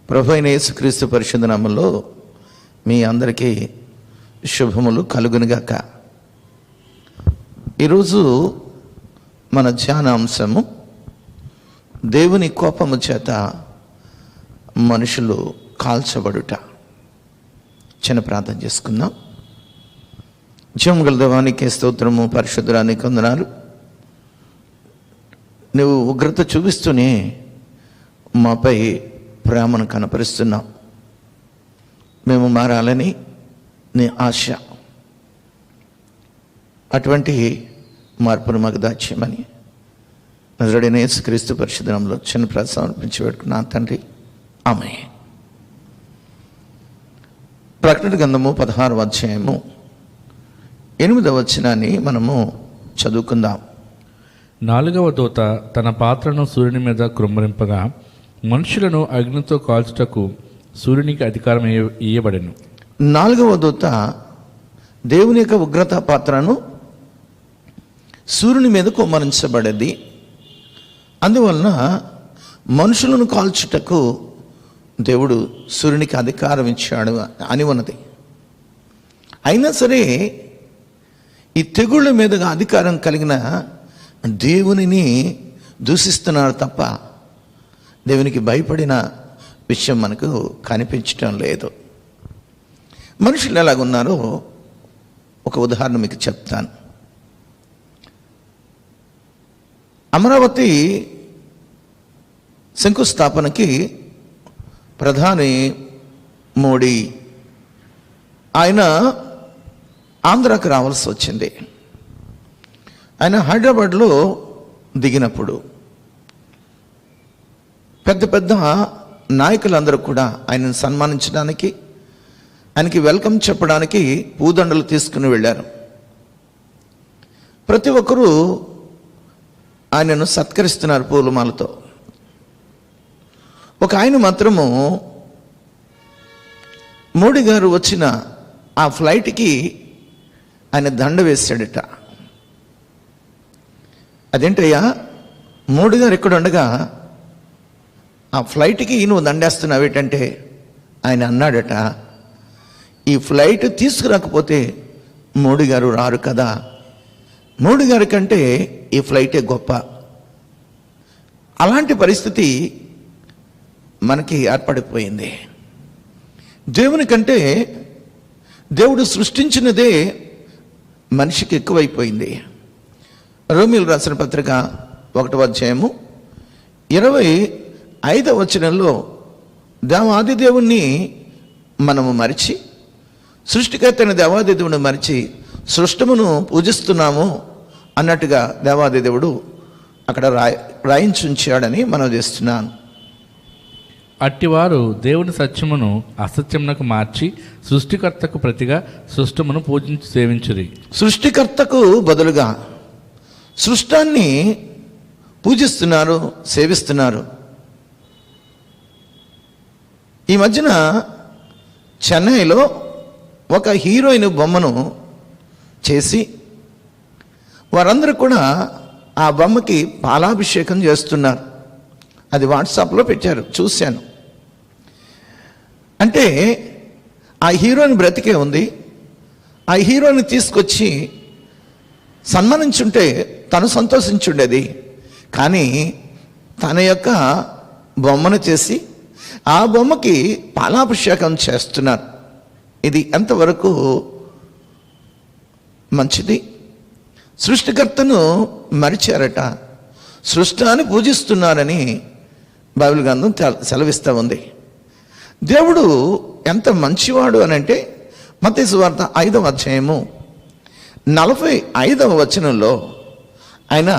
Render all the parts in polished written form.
ప్రభువైన యేసుక్రీస్తు పరిశుద్ధ నామములో మీ అందరికీ శుభములు కలుగునుగాక. ఈరోజు మన ధ్యానాంశము దేవుని కోపము చేత మనుషులు కాల్చబడుట. చిన్న ప్రార్థన చేసుకుందాం. జీవము గల దేవానికి స్తోత్రము, పరిశుద్ధురానికి వందనాలు. నువ్వు ఉగ్రత చూపిస్తూనే మాపై ప్రేమను కనపరుస్తున్నావు. మేము మారాలని నీ ఆశ. అటువంటి మార్పును మాకు దాచ్యమని నజరుడైన యేసుక్రీస్తు పరిశుద్ధ నామములో చిన్న ప్రార్థన సమర్పించి పెట్టుకున్నా తండ్రి, ఆమేన్. ప్రకటన గ్రంథము 16వ అధ్యాయము 8వ వచనాన్ని మనము చదువుకుందాం. 4వ దూత తన పాత్రను సూర్యుని మీద కృమ్మరింపగా మనుషులను అగ్నితో కాల్చుటకు సూర్యునికి అధికారం ఇయ్యబడెను. 4వ దూత దేవుని యొక్క ఉగ్రత పాత్రను సూర్యుని మీద కుమ్మరించబడేది. అందువలన మనుషులను కాల్చుటకు దేవుడు సూర్యునికి అధికారం ఇచ్చాడు అని ఉన్నది. అయినా సరే ఈ తెగుళ్ళ మీదుగా అధికారం కలిగిన దేవునిని దూషిస్తున్నారు తప్ప దేవునికి భయపడిన విషయం మనకు కనిపించటం లేదు. మనుషులు ఎలాగున్నారో ఒక ఉదాహరణ మీకు చెప్తాను. అమరావతి శంకుస్థాపనకి ప్రధాని మోడీ ఆయన ఆంధ్రాకి రావాల్సి వచ్చింది. ఆయన హైదరాబాద్లో దిగినప్పుడు పెద్ద పెద్ద నాయకులందరూ కూడా ఆయనను సన్మానించడానికి, ఆయనకి వెల్కమ్ చెప్పడానికి పూదండలు తీసుకుని వెళ్ళారు. ప్రతి ఒక్కరూ ఆయనను సత్కరిస్తున్నారు పూలమాలతో. ఒక ఆయన మాత్రము మోడీ గారు వచ్చిన ఆ ఫ్లైట్కి ఆయన దండ వేశాడట. అదేంటయ్యా, మోడీ గారు ఎక్కడ ఉండగా ఆ ఫ్లైట్కి నువ్వు దండేస్తున్నావు ఏంటంటే ఆయన అన్నాడట, ఈ ఫ్లైట్ తీసుకురాకపోతే మోడీ గారు రారు కదా, మోడీ గారి కంటే ఈ ఫ్లైటే గొప్ప. అలాంటి పరిస్థితి మనకి ఏర్పడిపోయింది. దేవుని కంటే దేవుడు సృష్టించినదే మనిషికి ఎక్కువైపోయింది. రోమీయులు రాసిన పత్రిక 1వ అధ్యాయము 25వ వచనంలో దేవాది దేవుణ్ణి మనము మరిచి, సృష్టికర్త అయిన దేవాది దేవుని మరిచి సృష్టమును పూజిస్తున్నాము అన్నట్టుగా దేవాది దేవుడు అక్కడ రాయించుంచాడని మనం చేస్తున్నాను. అట్టివారు దేవుని సత్యమును అసత్యమునకు మార్చి సృష్టికర్తకు ప్రతిగా సృష్టమును పూజించి సేవించురి. సృష్టికర్తకు బదులుగా సృష్టాన్ని పూజిస్తున్నారు, సేవిస్తున్నారు. ఈ మధ్యన చెన్నైలో ఒక హీరోయిన్ బొమ్మను చేసి వారందరూ కూడా ఆ బొమ్మకి పాలాభిషేకం చేస్తున్నారు. అది వాట్సాప్లో పెట్టారు, చూశాను. అంటే ఆ హీరోయిన్ బ్రతికే ఉంది. ఆ హీరోని తీసుకొచ్చి సన్మానించుంటే తను సంతోషించుండేది. కానీ తన యొక్క బొమ్మను చేసి ఆ బొమ్మకి పాలాభిషేకం చేస్తున్నారు. ఇది ఎంతవరకు మంచిది? సృష్టికర్తను మరిచారట, సృష్టాన్ని పూజిస్తున్నారని బైబిల్ గ్రంథం సెలవిస్తూ ఉంది. దేవుడు ఎంత మంచివాడు అని అంటే మత్తయి సువార్త 5వ అధ్యాయము 45వ వచనంలో ఆయన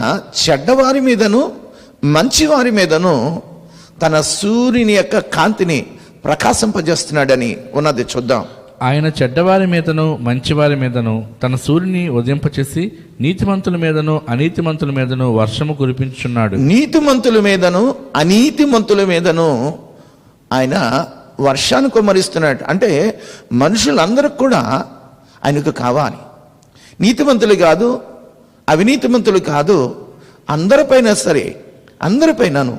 చెడ్డవారి మీదను మంచివారి మీదను తన సూర్యుని యొక్క కాంతిని ప్రకాశింపజేస్తున్నాడని ఉన్నది. చూద్దాం. ఆయన చెడ్డవారి మీదను మంచివారి మీదను తన సూర్యుని ఉదయింపచేసి నీతిమంతుల మీదను అనీతిమంతుల మీదను వర్షము కురిపించున్నాడు. నీతిమంతుల మీదను అనీతిమంతుల మీదను ఆయన వర్షాన్ని కుమ్మరిస్తున్నాడు. అంటే మనుషులందరూ కూడా ఆయనకు కావాలి. నీతిమంతులు కాదు, అవినీతిమంతులు కాదు, అందరిపైన సరే, అందరిపైనను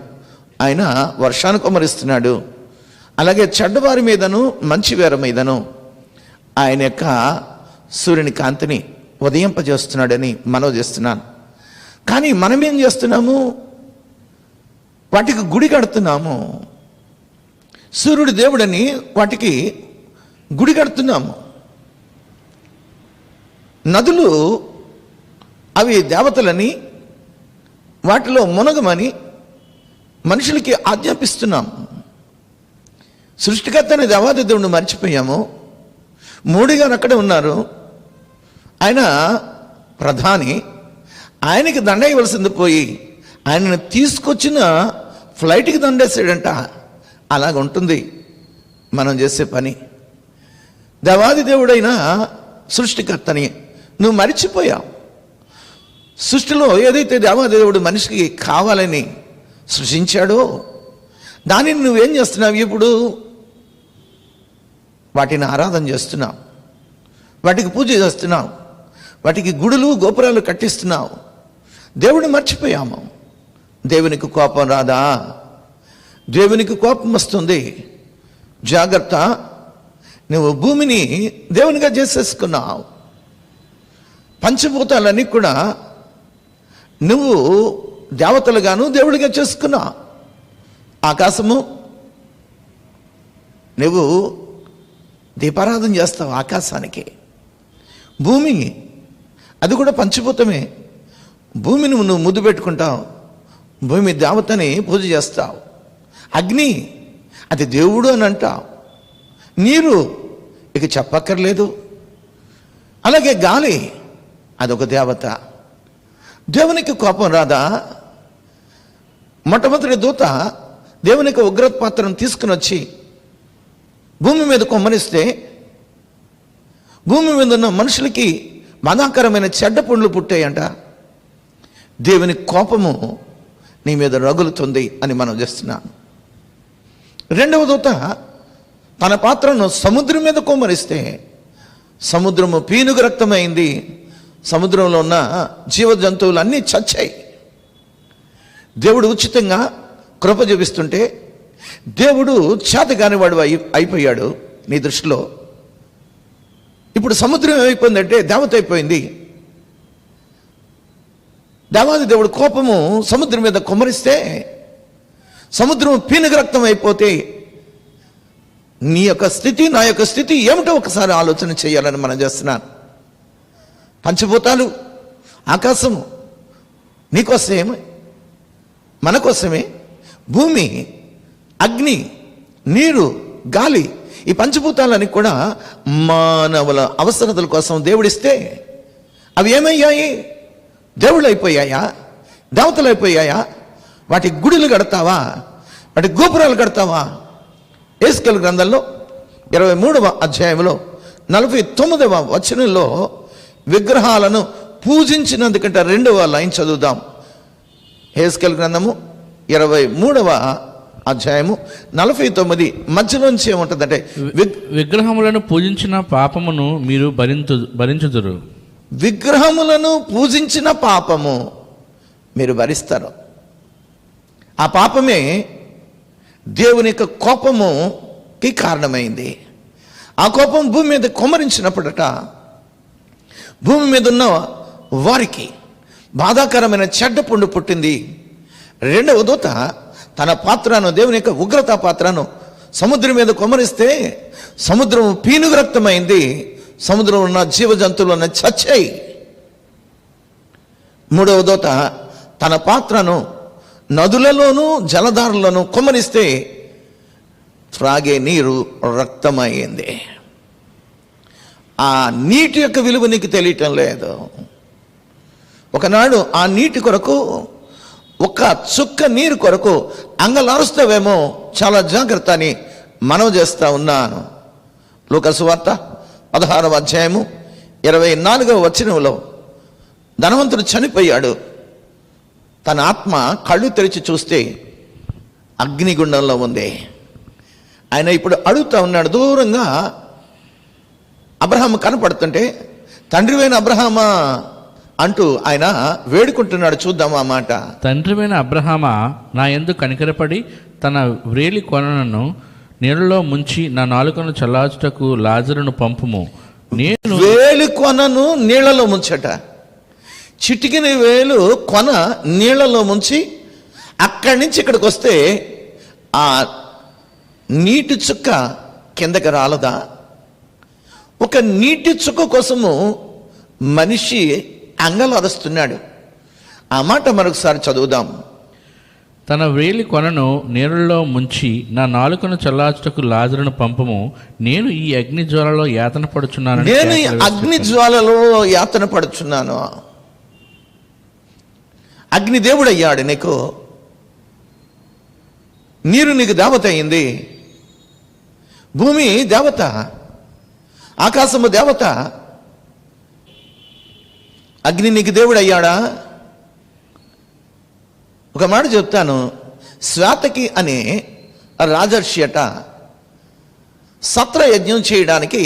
ఆయన వర్షాన్ని కుమ్మరిస్తున్నాడు. అలాగే చెడ్డవారి మీదను మంచివారి మీదను ఆయన యొక్క సూర్యుని కాంతిని ఉదయింపజేస్తున్నాడని మనవి చేస్తున్నాను. కానీ మనం ఏం చేస్తున్నాము? వాటికి గుడి కడుతున్నాము. సూర్యుడు దేవుడని వాటికి గుడి కడుతున్నాము. నదులు అవి దేవతలని, వాటిలో మునగమని మనుషులకి ఆజ్ఞాపిస్తున్నాము. సృష్టికర్త అనే దేవాది దేవుడిని మర్చిపోయాము. మోడీ గారు అక్కడే ఉన్నారు, ఆయన ప్రధాని, ఆయనకి దండ ఇవ్వాల్సింది పోయి ఆయనను తీసుకొచ్చిన ఫ్లైట్కి దండేసాడంట. అలాగ ఉంటుంది మనం చేసే పని. దేవాది దేవుడైన సృష్టికర్తని నువ్వు మరిచిపోయావు. సృష్టిలో ఏదైతే దేవాది దేవుడు మనిషికి కావాలని సృష్టించాడో దానిని నువ్వేం చేస్తున్నావు? ఇప్పుడు వాటిని ఆరాధన చేస్తున్నావు, వాటికి పూజ చేస్తున్నావు, వాటికి గుడులు గోపురాలు కట్టిస్తున్నావు. దేవుడిని మర్చిపోయాము. దేవునికి కోపం రాదా? దేవునికి కోపం వస్తుంది. జాగ్రత్త, నువ్వు భూమిని దేవునిగా చేసేసుకున్నావు. పంచభూతాలన్నీ కూడా నువ్వు దేవతలుగాను దేవుడిగా చేసుకున్నావు. ఆకాశము, నువ్వు దీపారాధన చేస్తావు ఆకాశానికి. భూమి, అది కూడా పంచభూతమే. భూమిని నువ్వు ముద్దు పెట్టుకుంటావు, భూమి దేవతని పూజ చేస్తావు. అగ్ని, అది దేవుడు అని అంటావు. నీరు, ఇక చెప్పక్కర్లేదు. అలాగే గాలి, అదొక దేవత. దేవునికి కోపం రాదా? మొట్టమొదటి దూత దేవునికి ఉగ్రత పాత్రను తీసుకుని వచ్చి భూమి మీద కొమ్మరిస్తే భూమి మీద ఉన్న మనుషులకి బాధాకరమైన చెడ్డ పండ్లు పుట్టాయంట. దేవుని కోపము నీ మీద రగులుతుంది అని మనం చేస్తున్నాం. రెండవ దూత తన పాత్రను సముద్రం మీద కొమ్మరిస్తే సముద్రము పీనుగు రక్తమైంది. సముద్రంలో ఉన్న జీవ జంతువులు అన్నీ చచ్చాయి. దేవుడు ఉచితంగా కృప చూపిస్తుంటే దేవుడు చేతగానివాడు అయిపోయాడు నీ దృష్టిలో. ఇప్పుడు సముద్రం ఏమైపోయిందంటే దేవత అయిపోయింది. దేవాది దేవుడు కోపము సముద్రం మీద కుమ్మరిస్తే సముద్రం పీనుగ రక్తం అయిపోతే నీ యొక్క స్థితి, నా యొక్క స్థితి ఏమిటో ఒకసారి ఆలోచన చేయాలని మనం చేస్తున్నాను. పంచభూతాలు, ఆకాశము నీకోసమే, మన కోసమే. భూమి, అగ్ని, నీరు, గాలి, ఈ పంచభూతాలని కూడా మానవుల అవసరతల కోసం దేవుడిస్తే అవి ఏమయ్యాయి? దేవుళ్ళు అయిపోయాయా? దేవతలు అయిపోయాయా? వాటి గుడులు కడతావా? వాటి గోపురాలు కడతావా? యేసుకేలు గ్రంథంలో 23వ అధ్యాయంలో 49వ వచనంలో విగ్రహాలను పూజించినందుకంటే 2వ లైన్ చదువుదాం. యేసుకేలు గ్రంథము 23వ అధ్యాయము 49 మధ్యలోంచి ఏముంటుందంటే, విగ్రహములను పూజించిన పాపమును మీరు భరించుదురు. విగ్రహములను పూజించిన పాపము మీరు భరిస్తారు. ఆ పాపమే దేవుని యొక్క కోపముకి కారణమైంది. ఆ కోపం భూమి మీద కుమ్మరించినప్పుడట భూమి మీద ఉన్న వారికి బాధాకరమైన చెడ్డ పుండు పుట్టింది. రెండవ దూత తన పాత్రను, దేవుని యొక్క ఉగ్రత పాత్రను సముద్రం మీద కుమ్మరిస్తే సముద్రం పీనుగు రక్తమైంది. సముద్రం ఉన్న జీవ జంతువులు చచ్చాయి. మూడవ దూత తన పాత్రను నదులలోనూ జలధారలను కుమ్మరిస్తే త్రాగే నీరు రక్తమైంది. ఆ నీటి యొక్క విలువ నీకు తెలియటం లేదు. ఒకనాడు ఆ నీటి కొరకు, ఒక్క చుక్క నీరు కొరకు అంగలారుస్తావేమో, చాలా జాగ్రత్త అని మనవి చేస్తా ఉన్నాను. లూకా సువార్త 16వ అధ్యాయము 24వ వచనంలో ధనవంతుడు చనిపోయాడు. తన ఆత్మ కళ్ళు తెరిచి చూస్తే అగ్నిగుండంలో ఉంది. ఆయన ఇప్పుడు అడుగుతా ఉన్నాడు. దూరంగా అబ్రహాము కనపడుతుంటే, తండ్రివైన అబ్రహామా అంటూ ఆయన వేడుకుంటున్నాడు. చూద్దాం ఆ మాట. తండ్రివైన అబ్రహామా, నా యందు కనికరపడి తన వ్రేలి కొనను నీళ్ళలో ముంచి నా నాలుకను చల్లార్చుటకు లాజరును పంపుము. నేను వేలు కొనను నీళ్లలో ముంచట. చిటికిన వేలు కొన నీళ్లలో ముంచి అక్కడి నుంచి ఇక్కడికి వస్తే ఆ నీటి చుక్క కిందకి రాలదా? ఒక నీటి చుక్క కోసము మనిషి అంగలారుస్తున్నాడు. ఆ మాట మరొకసారి చదువుదాం. తన వేలి కొనను నీళ్ళలో ముంచి నా నాలుకను చల్లార్చుటకు లాజరును పంపము. నేను ఈ అగ్ని జ్వాలలో యాతన పడుచున్నాను. నేను ఈ అగ్ని జ్వాలలో యాతన పడుచున్నాను. అగ్ని దేవుడు అయ్యాడు నీకు. నీరు నీకు దేవత అయింది. భూమి దేవత, ఆకాశము దేవత. అగ్ని నీకు దేవుడు అయ్యాడా? ఒక మాట చెప్తాను. శ్వేతకి అనే రాజర్షి అట సత్రయజ్ఞం చేయడానికి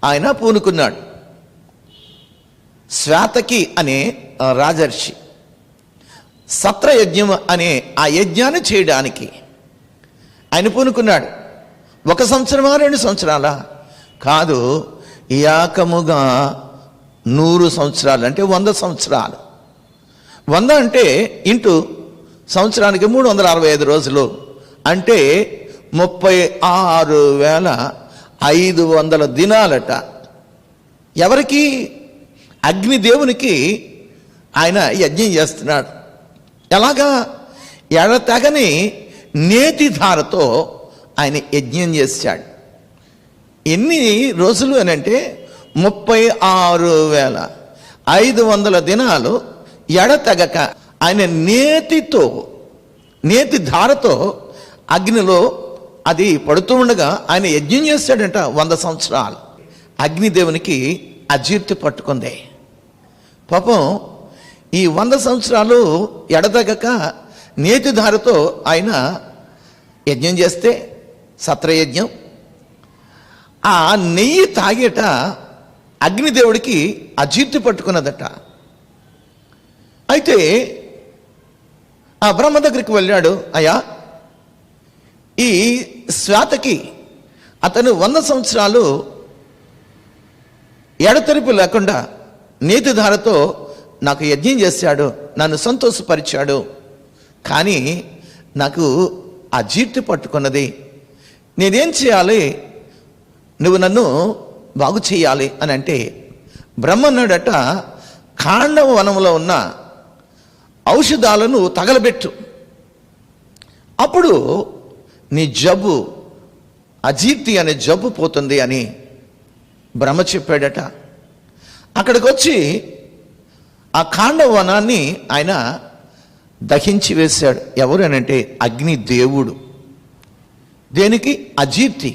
ఆయన పూనుకున్నాడు. శ్వేతకి అనే రాజర్షి సత్రయజ్ఞం అనే ఆ యజ్ఞాన్ని చేయడానికి ఆయన పూనుకున్నాడు. 1 సంవత్సరమా 2 సంవత్సరాల కాదు, ఏకముగా 100 సంవత్సరాలు, అంటే 100 సంవత్సరాలు. 100 అంటే ఇంటూ సంవత్సరానికి 365 రోజులు, అంటే 36,500 దినాలట. ఎవరికి? అగ్నిదేవునికి ఆయన యజ్ఞం చేస్తున్నాడు. ఎలాగా? ఎడతెగని నేతి ధారతో ఆయన యజ్ఞం చేశాడు. ఎన్ని రోజులు అని అంటే 36,500 దినాలు ఎడతెగక ఆయన నేతి ధారతో అగ్నిలో అది పడుతూ ఉండగా ఆయన యజ్ఞం చేశాడంట 100 సంవత్సరాలు. అగ్నిదేవునికి అజీర్తి పట్టుకుంది. పాపం ఈ 100 సంవత్సరాలు ఎడతెగక నేతి ధారతో ఆయన యజ్ఞం చేస్తే, సత్రయజ్ఞం, ఆ నెయ్యి తాగేట అగ్నిదేవుడికి అజీర్తి పట్టుకున్నదట. అయితే ఆ బ్రహ్మ దగ్గరికి వెళ్ళాడు. అయ్యా, ఈ శ్వేతకి అతను 100 సంవత్సరాలు ఎడతెరిపి లేకుండా నేతి ధారతో నాకు యజ్ఞం చేశాడు, నన్ను సంతోషపరిచాడు. కానీ నాకు అజీర్తి పట్టుకున్నది. నేనేం చేయాలి? నువ్వు నన్ను బాగు చేయాలి అని అంటే బ్రహ్మ అన్నాడట, కాండవ వనంలో ఉన్న ఔషధాలను తగలబెట్టు, అప్పుడు నీ జబ్బు, అజీర్తి అనే జబ్బు పోతుంది అని బ్రహ్మ చెప్పాడట. అక్కడికి వచ్చి ఆ కాండవ వనాన్ని ఆయన దహించి వేశాడు. ఎవరు అని అంటే అగ్నిదేవుడు. దేనికి? అజీర్తి.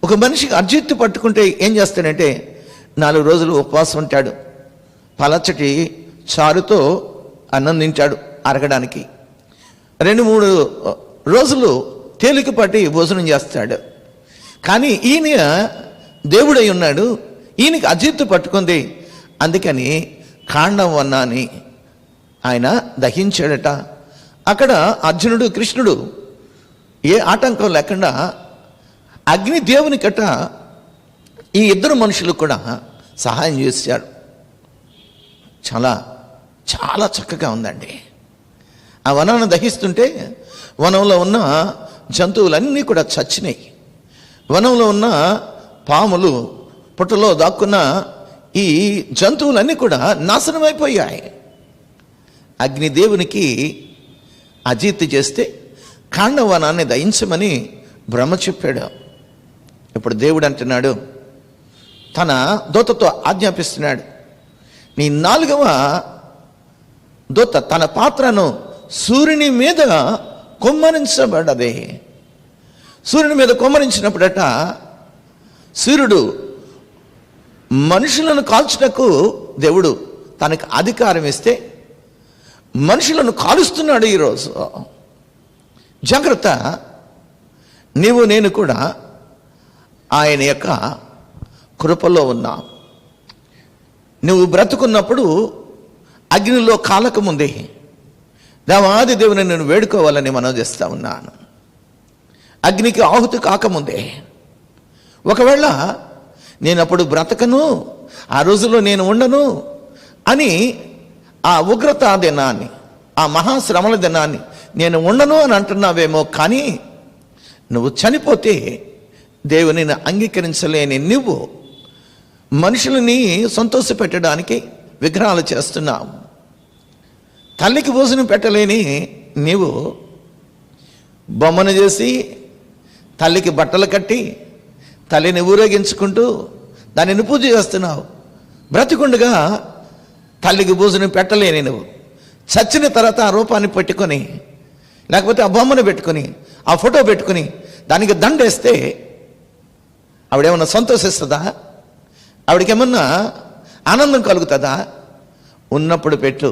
ఒక మనిషికి అజీర్తి పట్టుకుంటే ఏం చేస్తాడంటే 4 రోజులు ఉపవాసం ఉంటాడు, పలచటి చారుతో అన్నం తింటాడు అరగడానికి, 2-3 రోజులు తేలికపాటి భోజనం చేస్తాడు. కానీ ఈయన దేవుడై ఉన్నాడు, ఈయనకి అజీర్తి పట్టుకుంది. అందుకని కాండం వన్నాన్ని ఆయన దహించాడట. అక్కడ అర్జునుడు, కృష్ణుడు ఏ ఆటంకం లేకుండా అగ్నిదేవునికట ఈ 2 మనుషులు కూడా సహాయం చేశారు. చాలా చాలా చక్కగా ఉందండి. ఆ వనాన్ని దహిస్తుంటే వనంలో ఉన్న జంతువులన్నీ కూడా చచ్చినాయి. వనంలో ఉన్న పాములు, పుట్టలో దాక్కున్న ఈ జంతువులన్నీ కూడా నాశనమైపోయాయి. అగ్నిదేవునికి అజీర్తి చేస్తే కాండవనాన్ని దహించమని బ్రహ్మ చెప్పాడు. ఇప్పుడు దేవుడు అంటున్నాడు, తన దూతతో ఆజ్ఞాపిస్తున్నాడు, నీ 4వ దూత తన పాత్రను సూర్యుని మీద కొమ్మరించబడ్డది. సూర్యుని మీద కొమ్మరించినప్పుడట సూర్యుడు మనుషులను కాల్చుటకు దేవుడు తనకు అధికారం ఇస్తే మనుషులను కాలుస్తున్నాడు. ఈరోజు జాగ్రత్త, నీవు నేను కూడా ఆయన యొక్క కృపలో ఉన్నా. నువ్వు బ్రతుకున్నప్పుడు అగ్నిలో కాలకముందే దేవాది దేవుని నేను వేడుకోవాలని మనం చేస్తా ఉన్నాను. అగ్నికి ఆహుతి కాకముందే. ఒకవేళ నేను అప్పుడు బ్రతకను, ఆ రోజుల్లో నేను ఉండను అని ఆ ఉగ్రత దినాన్ని, ఆ మహాశ్రమల దినాన్ని నేను ఉండను అని అంటున్నావేమో, కానీ నువ్వు చనిపోతే దేవునిని అంగీకరించలేని నువ్వు మనుషులని సంతోషపెట్టడానికి విగ్రహాలు చేస్తున్నావు. తల్లికి భోజనం పెట్టలేని నీవు బొమ్మను చేసి తల్లికి బట్టలు కట్టి తల్లిని ఊరేగించుకుంటూ దానిని పూజ చేస్తున్నావు. బ్రతికుండగా తల్లికి భోజనం పెట్టలేని నువ్వు చచ్చిన తర్వాత ఆ రూపాన్ని పెట్టుకొని, లేకపోతే ఆ బొమ్మను పెట్టుకొని, ఆ ఫోటో పెట్టుకొని దానికి దండేస్తే ఆవిడేమన్నా సంతోషిస్తుందా? ఆవిడకేమన్నా ఆనందం కలుగుతుందా? ఉన్నప్పుడు పెట్టు.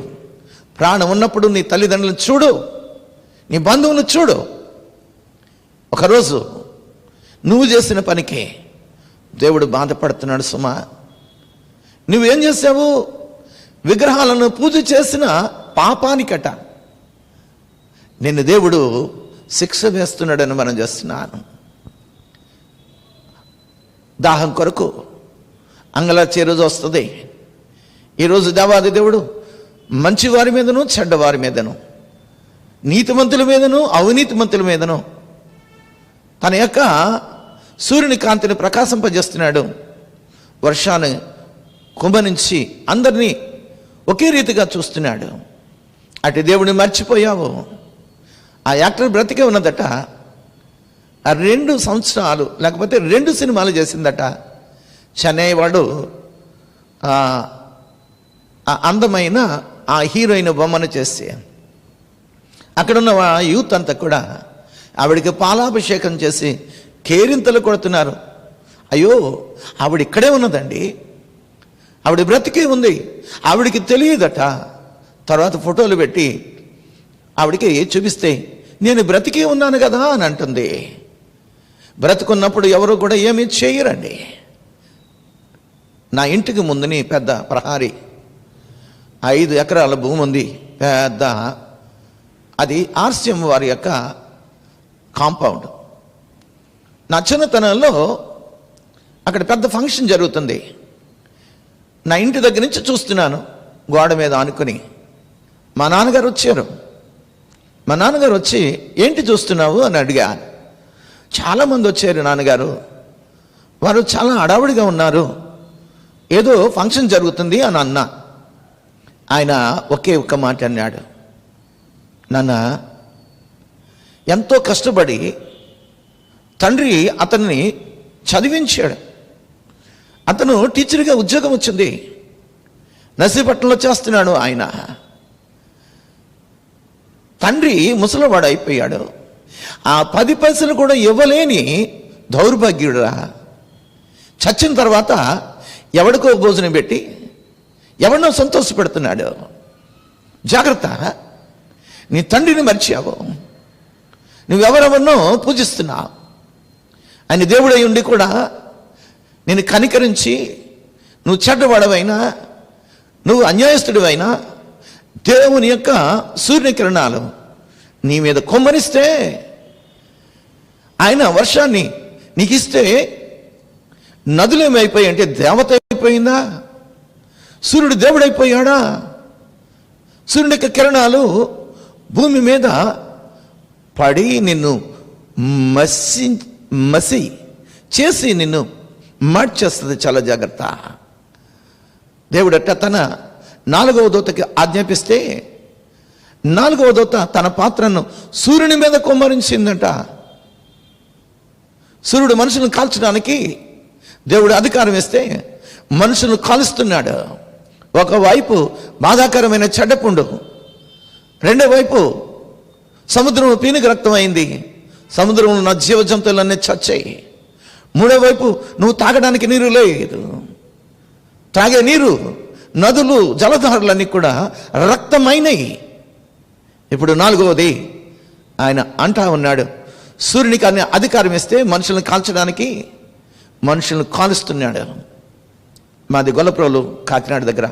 ప్రాణం ఉన్నప్పుడు నీ తల్లిదండ్రులను చూడు, నీ బంధువులను చూడు. ఒకరోజు నువ్వు చేసిన పనికి దేవుడు బాధపడుతున్నాడు సుమా. నువ్వేం చేసావు? విగ్రహాలను పూజ చేసిన పాపానికట నిన్ను దేవుడు శిక్ష వేస్తున్నాడని మనం చేస్తున్నాను. దాహం కొరకు అంగలార్చే రోజు వస్తుంది. ఈరోజు దేవాది దేవుడు మంచివారి మీదను చెడ్డవారి మీదను, నీతిమంతుల మీదను అవినీతిమంతుల మీదను తన యొక్క సూర్యుని కాంతిని ప్రకాశింపజేస్తున్నాడు. వర్షాన్ని కుమ్మరించి అందరినీ ఒకే రీతిగా చూస్తున్నాడు. అటు దేవుడిని మర్చిపోయావు. ఆ యాక్టర్ బ్రతికే ఉన్నదట. ఆ 2 సంవత్సరాలు లేకపోతే 2 సినిమాలు చేసిందట. చెన్నై వాడు ఆ అందమైన ఆ హీరోయిన్ బొమ్మను చేసి అక్కడున్న యూత్ అంతా కూడా ఆవిడికి పాలాభిషేకం చేసి కేరింతలు కొడుతున్నారు. అయ్యో, ఆవిడ ఇక్కడే ఉన్నదండి, ఆవిడ బ్రతికే ఉంది, ఆవిడికి తెలియదట. తర్వాత ఫోటోలు పెట్టి ఆవిడికి చూపిస్తే నేను బ్రతికే ఉన్నాను కదా అని అంటుంది. బ్రతుకున్నప్పుడు ఎవరు కూడా ఏమీ చేయరండి. నా ఇంటికి ముందుని పెద్ద ప్రహారీ 5 ఎకరాల భూమి ఉంది, పెద్ద. అది ఆర్సిఎం వారి యొక్క కాంపౌండ్. నా చిన్నతనంలో అక్కడ పెద్ద ఫంక్షన్ జరుగుతుంది. నా ఇంటి దగ్గర నుంచి చూస్తున్నాను, గోడ మీద ఆనుకుని. మా నాన్నగారు వచ్చారు. మా నాన్నగారు వచ్చి ఏంటి చూస్తున్నావు అని అడిగాను. చాలామంది వచ్చారు నాన్నగారు, వారు చాలా హడావుడిగా ఉన్నారు, ఏదో ఫంక్షన్ జరుగుతుంది అని అన్నా. ఆయన ఒకే ఒక్క మాట అన్నాడు, నాన్న, ఎంతో కష్టపడి తండ్రి అతన్ని చదివించాడు. అతను టీచర్గా ఉద్యోగం వచ్చింది, నర్సీపట్నంలో చేస్తున్నాడు. ఆయన తండ్రి ముసలివాడు అయిపోయాడు. ఆ 10 పైసలు కూడా ఇవ్వలేని దౌర్భాగ్యుడురా. చచ్చిన తర్వాత ఎవడికో భోజనం పెట్టి ఎవరినో సంతోష పెడుతున్నాడు. జాగ్రత్త, నీ తండ్రిని మర్చావు, నువ్వెవరెవరినో పూజిస్తున్నావు. ఆయన దేవుడై ఉండి కూడా నేను కనికరించి నువ్వు చెడ్డవాడవైనా, నువ్వు అన్యాయస్తుడివైనా దేవుని యొక్క సూర్యకిరణాలు నీ మీద కొమ్మరిస్తే, ఆయన వర్షాన్ని నీకు ఇస్తే నదులేమైపోయాయి అంటే దేవత అయిపోయిందా? సూర్యుడు దేవుడైపోయాడా? సూర్యుని యొక్క కిరణాలు భూమి మీద పడి నిన్ను మసి చేసి నిన్ను మార్చేస్తుంది. చాలా జాగ్రత్త. దేవుడట తన 4వ దూతకి ఆజ్ఞాపిస్తే 4వ దూత తన పాత్రను సూర్యుని మీద కుమ్మరించిందట. సూర్యుడు మనుషులను కాల్చడానికి దేవుడు అధికారం ఇస్తే మనుషులను కాలుస్తున్నాడు. ఒకవైపు బాధాకరమైన చెడ్డపుండు, రెండో వైపు సముద్రం పీనుగ రక్తం అయింది, సముద్రంలో ఉన్న జీవ జంతువులన్నీ చచ్చాయి. మూడో వైపు నువ్వు తాగడానికి నీరు లేదు, తాగే నీరు, నదులు, జలధారులన్నీ కూడా రక్తమైనవి. ఇప్పుడు 4వది ఆయన అంటా ఉన్నాడు, సూర్యునికి అనే అధికారం ఇస్తే మనుషులను కాల్చడానికి మనుషులను కాలుస్తున్నాడు. మాది గొల్లప్రోలు, కాకినాడ దగ్గర.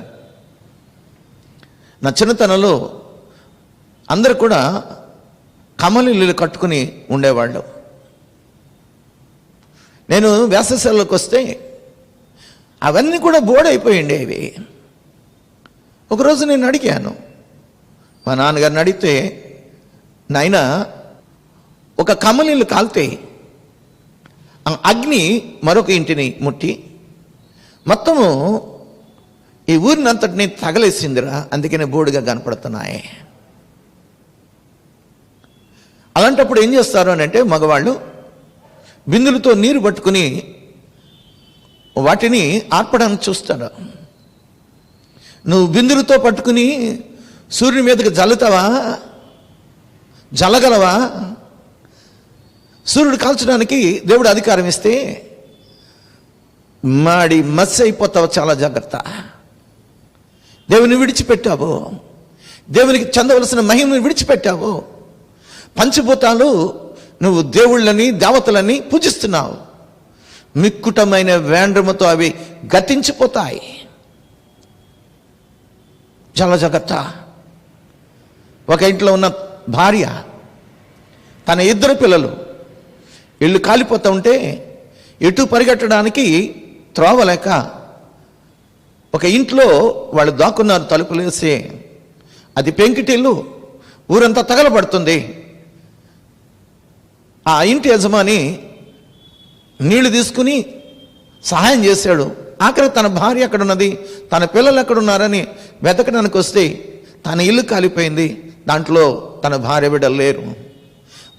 నా చిన్నతనంలో అందరూ కూడా కమ్మలిల్లు కట్టుకుని ఉండేవాళ్ళు. నేను వేసవిలోకి వస్తే అవన్నీ కూడా బోర్డైపోయింది అవి. ఒకరోజు నేను అడిగాను, మా నాన్నగారిని అడిగితే, నాయన ఒక కమ్మనీళ్ళు కాలితే ఆ అగ్ని మరొక ఇంటిని ముట్టి మొత్తము ఈ ఊరినంతటిని తగలేసిందిరా, అందుకనే బోర్డుగా కనపడుతున్నాయి. అలాంటప్పుడు ఏం చేస్తారు అని అంటే, మగవాళ్ళు బిందులతో నీరు పట్టుకుని వాటిని ఆర్పడానికి చూస్తాడు. నువ్వు బిందులతో పట్టుకుని సూర్యుని మీదకి జల్లుతావా? జల్లగలవా? సూర్యుడు కాల్చడానికి దేవుడు అధికారం ఇస్తే మాడి మత్స్య అయిపోతావు. చాలా జాగ్రత్త. దేవుని విడిచిపెట్టావు, దేవునికి చెందవలసిన మహిమను విడిచిపెట్టావు. పంచభూతాలు నువ్వు దేవుళ్ళని దేవతలని పూజిస్తున్నావు. మిక్కుటమైన వేండ్రముతో అవి గతించిపోతాయి. చాలా జాగ్రత్త. ఒక ఇంట్లో ఉన్న భార్య తన 2 పిల్లలు ఇల్లు కాలిపోతూ ఉంటే ఎటు పరిగెట్టడానికి త్రోవలేక ఒక ఇంట్లో వాళ్ళు దాక్కున్నారు. తలుపులు వేసి, అది పెంకిటిల్లు, ఊరంతా తగలబడుతుంది. ఆ ఇంటి యజమాని నీళ్లు తీసుకుని సహాయం చేశాడు. ఆఖరి తన భార్య ఎక్కడున్నది, తన పిల్లలు ఎక్కడున్నారని వెతకడానికి వస్తే తన ఇల్లు కాలిపోయింది, దాంట్లో తన భార్య బిడ్డలు లేరు.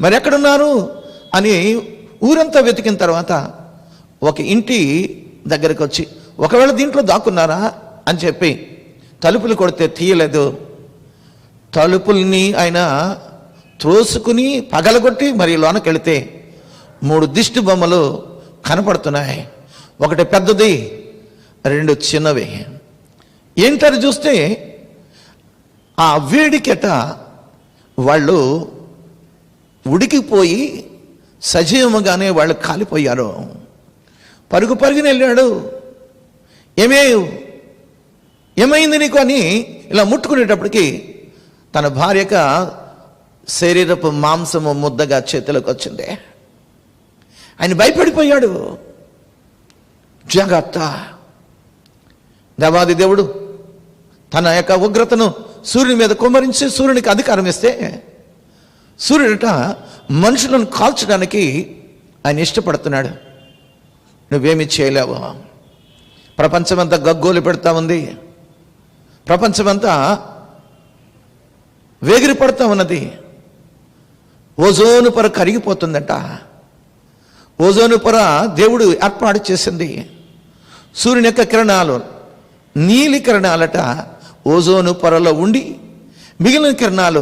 మరి ఎక్కడున్నారు అని ఊరంతా వెతికిన తర్వాత ఒక ఇంటి దగ్గరికి వచ్చి, ఒకవేళ దీంట్లో దాక్కున్నారా అని చెప్పి తలుపులు కొడితే తీయలేదు. తలుపుల్ని ఆయన త్రోసుకుని పగలగొట్టి మరి లోనకి వెళితే 3 దిష్టి బొమ్మలు కనపడుతున్నాయి. ఒకటి పెద్దది, 2 చిన్నవి. ఏంటని చూస్తే ఆ వేడికెట వాళ్ళు ఉడికిపోయి సజీవముగానే వాళ్ళు కాలిపోయారు. పరుగు పరుగుని వెళ్ళాడు. ఏమైంది నీకు అని ఇలా ముట్టుకునేటప్పటికి తన భార్యక శరీరపు మాంసము ముద్దగా చేతిలోకి వచ్చింది. ఆయన భయపడిపోయాడు. జాగ్రత్త. దేవాది దేవుడు తన యొక్క ఉగ్రతను సూర్యుని మీద కుమ్మరించి సూర్యునికి అధికారం ఇస్తే సూర్యుడట మనుషులను కాల్చడానికి ఆయన ఇష్టపడుతున్నాడు. నువ్వేమి చేయలేవు. ప్రపంచమంతా గగ్గోలు పెడతా ఉంది. ప్రపంచమంతా వేగిరి పడుతూ ఉన్నది. ఓజోను పొర కరిగిపోతుందట. ఓజోను పొర దేవుడు ఏర్పాటు చేసింది. సూర్యుని యొక్క కిరణాలు, నీలి కిరణాలట ఓజోను పొరలో ఉండి మిగిలిన కిరణాలు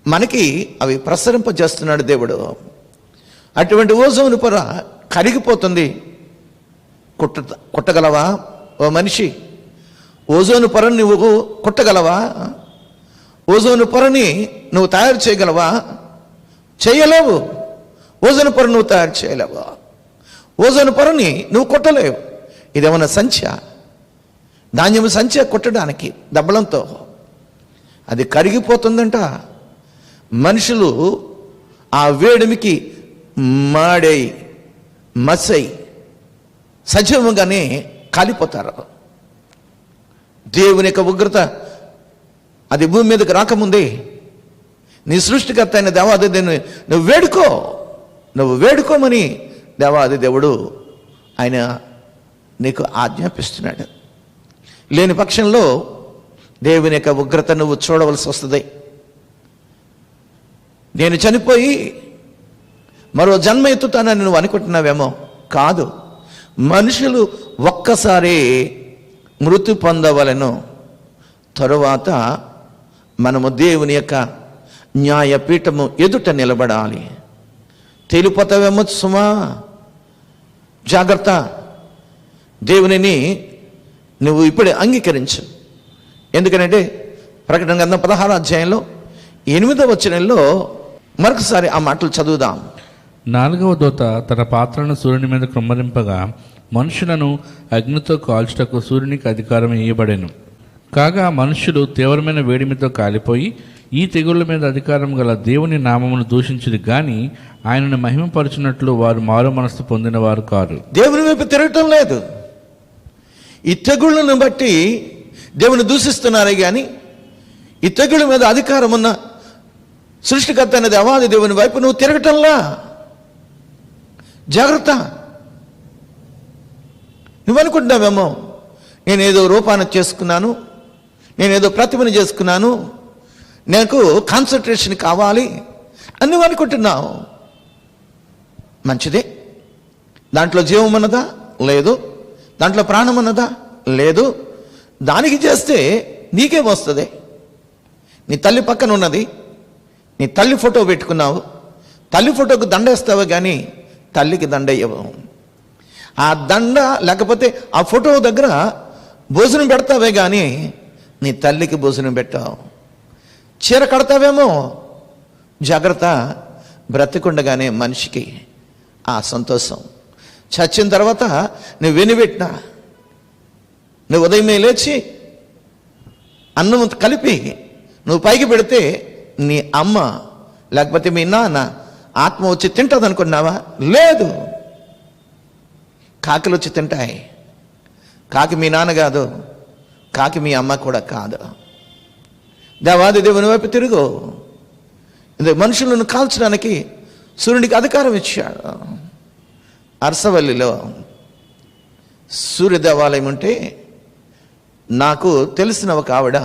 మనకి అవి ప్రసరింపజేస్తున్నాడు దేవుడు. అటువంటి ఓజోను పొర కరిగిపోతుంది. కుట్టగలవా ఓ మనిషి? ఓజోను పొరని నువ్వు కుట్టగలవా? ఓజోను పొరని నువ్వు తయారు చేయగలవా? చేయలేవు. ఓజోను పొర నువ్వు తయారు చేయలేవు. ఓజోను పొరని నువ్వు కొట్టలేవు. ఇదేమన్నా సంఖ్య? ధాన్యము సంఖ్య కొట్టడానికి దబ్బలంతో అది కరిగిపోతుందంట. మనుషులు ఆ వేడిమికి మాడై మసై సజీవంగానే కాలిపోతారు. దేవుని యొక్క ఉగ్రత అది భూమి మీదకి రాకముందే నీ సృష్టికర్త అయిన దేవాది దేవుని నువ్వు వేడుకోమని దేవాది దేవుడు ఆయన నీకు ఆజ్ఞాపిస్తున్నాడు. లేని పక్షంలో దేవుని యొక్క ఉగ్రత నువ్వు చూడవలసి వస్తుంది. నేను చనిపోయి మరో జన్మ ఎత్తుతానని నువ్వు అనుకుంటున్నావేమో. కాదు. మనుషులు ఒక్కసారి మృతి పొందవలను, తరువాత మనము దేవుని యొక్క న్యాయపీఠము ఎదుట నిలబడాలి. తేలిపోతావేమో సుమా, జాగ్రత్త. దేవునిని నువ్వు ఇప్పుడే అంగీకరించు. ఎందుకంటే ప్రకటన గ్రంథం 16వ అధ్యాయంలో 8వ వచనంలో మరొకసారి ఆ మాటలు చదువుదాం. 4వ దూత తన పాత్రను సూర్యుని మీద కృమ్మరింపగా మనుషులను అగ్నితో కాల్చుటకు సూర్యునికి అధికారం ఇవ్వబడెను. కాగా మనుషులు తీవ్రమైన వేడిమితో కాలిపోయి ఈ తెగుళ్ళ మీద అధికారం గల దేవుని నామమును దూషించుది గాని ఆయనను మహిమపరచునట్లు వారు మారు మనస్సు పొందిన వారు కారు. దేవుని వైపు తిరగటం లేదు. ఈ తెగుళ్ళను బట్టి దేవుని దూషిస్తున్నారే కానీ ఈ తెగుళ్ళ మీద అధికారం ఉన్న సృష్టికర్త అనేది అవాది దేవుని వైపు నువ్వు తిరగటంలా. జాగ్రత్త. నువ్వనుకుంటున్నావేమో నేనేదో రూపాన్ని చేసుకున్నాను, నేనేదో ప్రతిభను చేసుకున్నాను, నాకు కాన్సన్ట్రేషన్ కావాలి అని నువ్వు అనుకుంటున్నావు. మంచిదే. దాంట్లో జీవం ఉన్నదా? లేదు. దాంట్లో ప్రాణం ఉన్నదా? లేదు. దానికి చేస్తే నీకేం వస్తుంది? నీ తల్లి పక్కన ఉన్నది, నీ తల్లి ఫోటో పెట్టుకున్నావు, తల్లి ఫోటోకు దండ వేస్తావు కానీ తల్లికి దండ ఇవ్వవు. ఆ దండ లేకపోతే ఆ ఫోటో దగ్గర భోజనం పెడతావే కానీ నీ తల్లికి భోజనం పెట్టావు. చీర కడతావేమో, జాగ్రత్త. బ్రతికుండగానే మనిషికి ఆ సంతోషం. చచ్చిన తర్వాత నువ్వు వెనిపెట్టినా, నువ్వు ఉదయమే లేచి అన్నం కలిపి నువ్వు పైకి పెడితే నీ అమ్మ లేకపోతే మీ నాన్న ఆత్మ వచ్చి తింటుంది అనుకున్నావా? లేదు. కాకిలు వచ్చి తింటాయి. కాకి మీ నాన్న కాదు, కాకి మీ అమ్మ కూడా కాదు. దేవాది దేవుని వైపు తిరుగు. ఇది మనుషులను కాల్చడానికి సూర్యునికి అధికారం ఇచ్చాడు. అరసవల్లిలో సూర్య దేవాలయం ఉంటే నాకు తెలిసిన ఒక ఆవిడ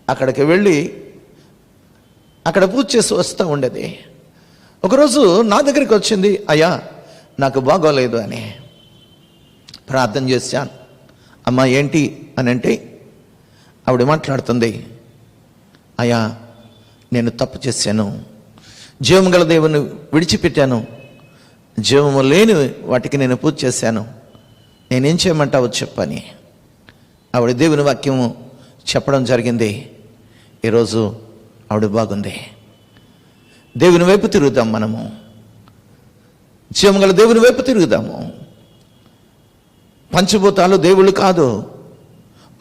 అక్కడికి వెళ్ళి అక్కడ పూజ చేసి వస్తూ ఉండేది. ఒకరోజు నా దగ్గరికి వచ్చింది, అయ్యా నాకు బాగోలేదు అని. ప్రార్థన చేశాను. అమ్మా ఏంటి అని అంటే ఆవిడ మాట్లాడుతుంది, అయ్యా నేను తప్పు చేశాను, జీవం గల దేవుని విడిచిపెట్టాను, జీవము లేని వాటికి నేను పూజ చేశాను, నేనేం చేయమంటావో చెప్పని ఆవిడ దేవుని వాక్యము చెప్పడం జరిగింది. ఈరోజు ఆవిడ బాగుంది. దేవుని వైపు తిరుగుదాం. మనము జీవం గల దేవుని వైపు తిరుగుదాము. పంచభూతాలు దేవుళ్ళు కాదు,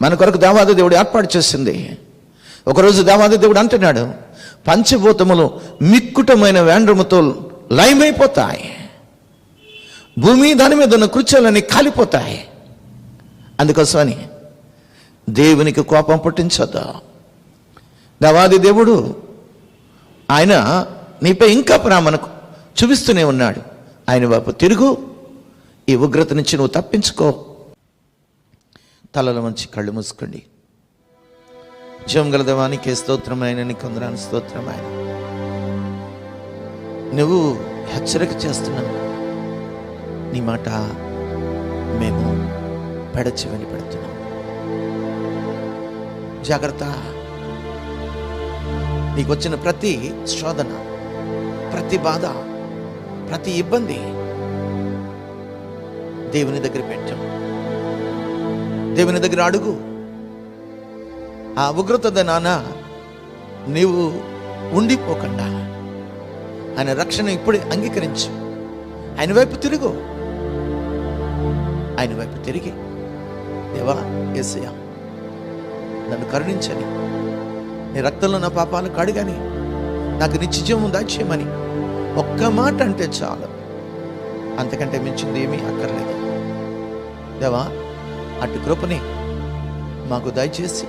మన కొరకు దేవాది దేవుడు ఏర్పాటు చేసింది. ఒకరోజు దేవాది దేవుడు అంటున్నాడు, పంచభూతములు మిక్కుటమైన వేండ్రముతో లయమైపోతాయి, భూమి దాని మీద ఉన్న కృత్యాలన్నీ కాలిపోతాయి. అందుకోసమని దేవునికి కోపం పుట్టించొద్దు. దేవాది దేవుడు ఆయన నీపై ఇంకా ప్రేమను చూపిస్తూనే ఉన్నాడు. ఆయన వైపు తిరుగు. ఈ ఉగ్రత నుంచి నువ్వు తప్పించుకో. తలల మంచి కళ్ళు మూసుకోండి. జీవం గల దేవానికి స్తోత్రమైన, నీకు వందనాలు స్తోత్రమైన. నువ్వు హెచ్చరిక చేస్తున్నావు. నీ మాట మేము పెడచెవిని పెడుతున్నాం. జాగ్రత్త. నీకు వచ్చిన ప్రతి శోధన, ప్రతి బాధ, ప్రతి ఇబ్బంది దేవుని దగ్గర పెట్టాం. దేవుని దగ్గర అడుగు. ఆ ఉగ్రత నాన్న నీవు ఉండిపోకుండా ఆయన రక్షణ ఇప్పుడే అంగీకరించు. ఆయన వైపు తిరుగు. ఆయన వైపు తిరిగి, దేవా యేసయ్యా నన్ను కరుణించని, నీ రక్తంలో నా పాపాలు కడుగని, నాకు నిత్యజీవం దాచేయమని ఒక్క మాట అంటే చాలు. అంతకంటే మించింది ఏమీ అక్కర్లేదు. దేవా అటు కృపని మాకు దయచేసి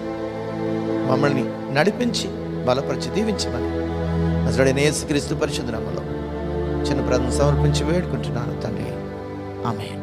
మమ్మల్ని నడిపించి బలపరిచి దీవించమని నజరేయుడైన యేసుక్రీస్తు పరిశుద్ధ నామములో చిన్న ప్రార్థన సమర్పించి వేడుకుంటున్నాను తండ్రి. ఆమేన్.